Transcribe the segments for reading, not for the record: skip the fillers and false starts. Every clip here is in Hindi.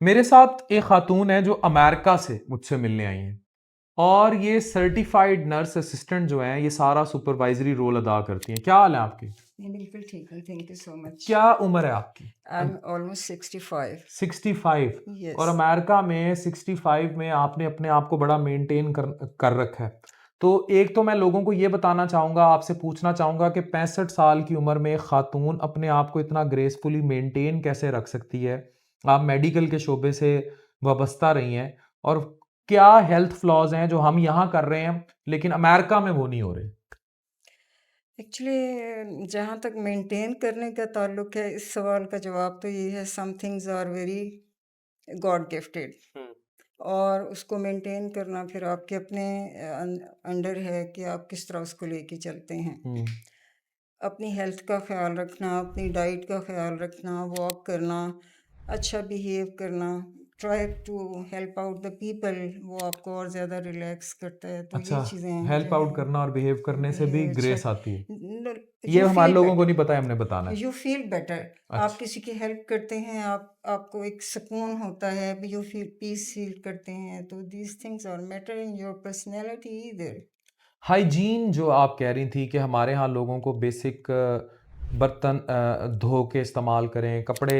मेरे साथ एक खातून है जो अमेरिका से मुझसे मिलने आई हैं और ये सर्टिफाइड नर्स असिस्टेंट जो हैं ये सारा सुपरवाइजरी रोल अदा करती हैं। क्या हाल है आपके? नहीं, बिल्कुल ठीक है। Thank you so much. क्या उम्र है आपकी? I am almost 65। 65। और यस। अमेरिका में 65 में आपने अपने आप को बड़ा मेंटेन कर कर रखा है। तो एक तो मैं लोगों को ये बताना चाहूँगा, आपसे पूछना चाहूँगा कि 65 साल की उम्र में एक खातून अपने आप को इतना ग्रेसफुली मेंटेन कैसे रख सकती है? आप मेडिकल के शोबे से वाबस्ता रही हैं और क्या हेल्थ फ्लॉज़ हैं जो हम यहाँ कर रहे हैं लेकिन अमेरिका में वो नहीं हो रहे? एक्चुअली जहाँ तक मेंटेन करने का ताल्लुक है, इस सवाल का जवाब तो ये है, some things are very god gifted. हुँ, और उसको मेंटेन करना फिर आपके अपने अंडर है कि आप किस तरह उसको लेके चलते हैं। हुँ। अपनी हेल्थ का ख्याल रखना, अपनी डाइट का ख्याल रखना, वॉक करना, अच्छा बिहेव करना, try to help out the people, वो आपको और ज़्यादा रिलैक्स करता है। तो अच्छा, ये चीज़ें हैं जो हेल्प आउट हैं। करना और बिहेव करने से भी बिहेव अच्छा, ग्रेस आती है। ये यू हमारे फील लोगों को बेटर। नहीं पता है, हमने बताना है। You feel better. आप अच्छा। किसी की हेल्प करते हैं, आपको एक सुकून होता है, यू फील पीस फील करते हैं। तो these things are matter in your personality इधर। हाइजीन जो आप कह रही थी कि हमारे यहाँ लोगों को बेसिक बर्तन धो के इस्तेमाल करें, कपड़े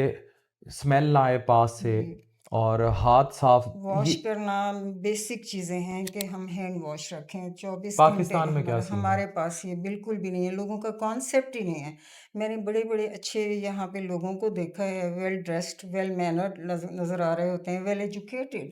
स्मेल ना आए पास से जी। और हाथ साफ, वॉश ये करना बेसिक चीज़ें हैं कि हम हैंड वॉश रखें 24 घंटे। पाकिस्तान में क्या हमारा सीन है? हमारे पास ये बिल्कुल भी नहीं है, लोगों का कॉन्सेप्ट ही नहीं है। मैंने बड़े बड़े अच्छे यहाँ पे लोगों को देखा है, वेल ड्रेस्ड, वेल मैनर्ड नज़र आ रहे होते हैं, वेल एजुकेटेड।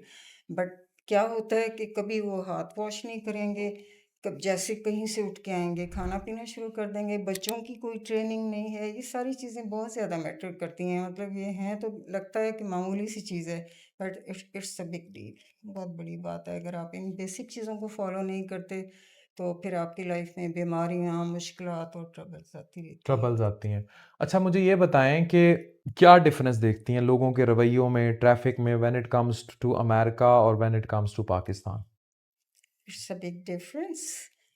बट क्या होता है कि कभी वो हाथ वॉश नहीं करेंगे, कब जैसे कहीं से उठ के आएंगे खाना पीना शुरू कर देंगे, बच्चों की कोई ट्रेनिंग नहीं है। ये सारी चीज़ें बहुत ज़्यादा मैटर करती हैं। मतलब ये हैं तो लगता है कि मामूली सी चीज़ है, but it's a big deal. बहुत बड़ी बात है। अगर आप इन बेसिक चीज़ों को फॉलो नहीं करते तो फिर आपकी लाइफ में बीमारियां, मुश्किलात और ट्रबल्स आती रहती हैं। ट्रबल्स आती हैं। अच्छा, मुझे ये बताएं कि क्या डिफरेंस देखती हैं लोगों के रवैयों में, ट्रैफिक में, when it comes to America और when it comes to Pakistan? It's a big difference.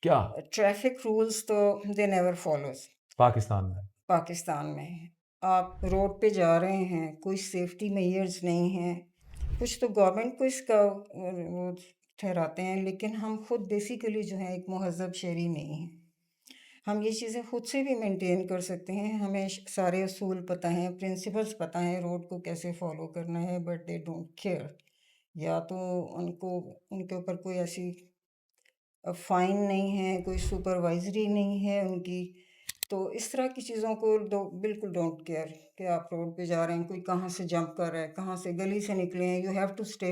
क्या ट्रैफिक रूल्स तो दे नेवर फॉलोज। पाकिस्तान में? पाकिस्तान में आप रोड पे जा रहे हैं, कोई सेफ्टी मेजर्स नहीं है। कुछ तो गवर्नमेंट को इसका वो ठहराते हैं, लेकिन हम खुद बेसिकली जो है एक महज़ब शहरी नहीं हैं। हम ये चीज़ें खुद से भी मेंटेन कर सकते हैं। हमें सारे असूल पता हैं, प्रिंसिपल्स पता हैं, रोड को कैसे फॉलो करना है, बट दे डोंट केयर। या तो उनको उनके ऊपर कोई ऐसी फाइन नहीं है, कोई सुपरवाइजरी नहीं है उनकी। तो इस तरह की चीज़ों को बिल्कुल डोंट केयर कि आप रोड पे जा रहे हैं, कोई कहाँ से जंप कर रहा है, कहाँ से गली से निकले हैं। You have to stay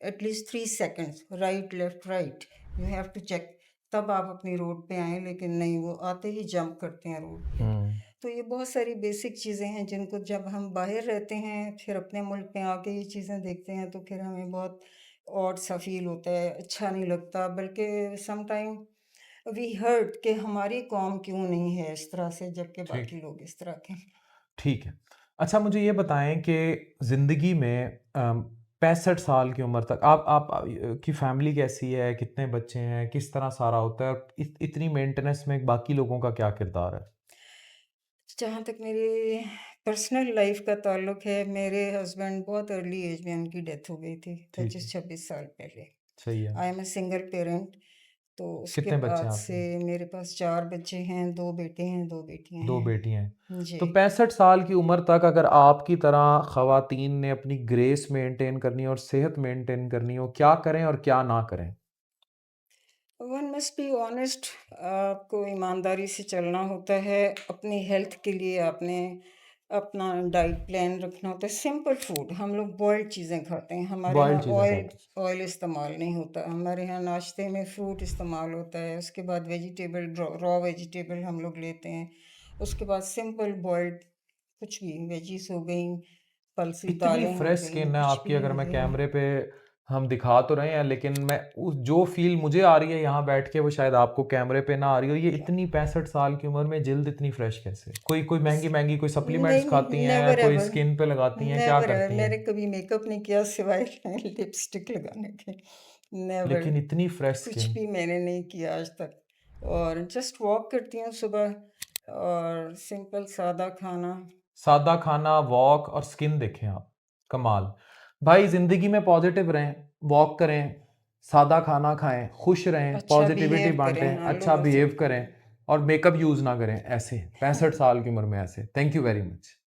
at least 3 seconds, right left right, you have to check, तब आप अपनी रोड पे आएँ। लेकिन नहीं, वो आते ही जंप करते हैं रोड पे। हम्म। तो ये बहुत सारी बेसिक चीज़ें हैं जिनको जब हम बाहर रहते हैं, फिर अपने मुल्क में आके ये चीज़ें देखते हैं, तो फिर हमें बहुत ऑड सा फील होता है, अच्छा नहीं लगता। बल्कि सम टाइम वी हर्ट कि हमारी कौम क्यों नहीं है इस तरह से, जबकि ठीक, बाकी लोग इस तरह के। ठीक है। अच्छा, मुझे ये बताएं कि ज़िंदगी में 65 साल की उम्र तक की फैमिली कैसी है? कितने बच्चे हैं? किस तरह सारा होता है? और इतनी मेंटेनेंस में बाकी लोगों का क्या किरदार है? जहाँ तक मेरी पर्सनल लाइफ का ताल्लुक है, मेरे हस्बैंड बहुत अर्ली एज में उनकी डेथ हो गई थी, ठीक है, 25-26 साल पहले। सही है। I am a single parent. तो उसके कितने बच्चे बाद हैं से आपके? मेरे पास 4 बच्चे हैं, 2 बेटे हैं, 2 बेटियां 2 हैं। बेटी हैं। जी। तो 65 साल की उम्र तक अगर आपकी तरह ख़वातीन ने अपनी ग्रेस मेंटेन करनी हो और सेहत मेंटेन करनी हो, क्या करें और क्या ना करें? One must be honest. आपको ईमानदारी से चलना होता है। अपनी हेल्थ के लिए आपने अपना डाइट प्लान रखना होता है। सिंपल फूड, हम लोग बॉइल्ड चीज़ें खाते हैं, हमारे यहाँ बॉइल्ड चीज़ें ऑयल खाते हैं। ऑयल इस्तेमाल नहीं होता। हमारे यहाँ नाश्ते में फ्रूट इस्तेमाल होता है, उसके बाद वेजिटेबल, रॉ वेजिटेबल हम लोग लेते हैं। उसके बाद सिंपल बॉइल्ड कुछ भी वेजीज हो गई, पल्सेस इतनी दालें हो फ्रेश गई, स्किन है कुछ आपकी, भी अगर हो मैं गया। कैमरे पे हम दिखा तो रहे हैं लेकिन मैं उस जो फील मुझे आ रही है यहाँ बैठ के वो शायद आपको कैमरे पे ना आ रही हो। ये इतनी 65 साल की उम्र में जल्द इतनी फ्रेश कैसे? कोई कोई महंगी महंगी कोई सप्लीमेंट्स नहीं, खाती हैं, नेवर कोई एवर। स्किन पे लगाती हैं, क्या नेवर एवर करती हैं? मैंने कभी मेकअप नहीं किया सिवाय लिपस्टिक लगाने के। नेवर। लेकिन इतनी फ्रेश कुछ स्किन। भी मैंने नहीं किया आज तक। और जस्ट वॉक करती हूँ सुबह, और सिंपल सादा खाना। सादा खाना, वॉक और स्किन देखें आप, कमाल। भाई ज़िंदगी में पॉजिटिव रहें, वॉक करें, सादा खाना खाएँ, खुश रहें, अच्छा पॉजिटिविटी बिहेव बाँटें, करें, हाँ, अच्छा लोगों से। बिहेव करें और मेकअप यूज़ ना करें ऐसे 65 साल की उम्र में ऐसे। Thank you very much.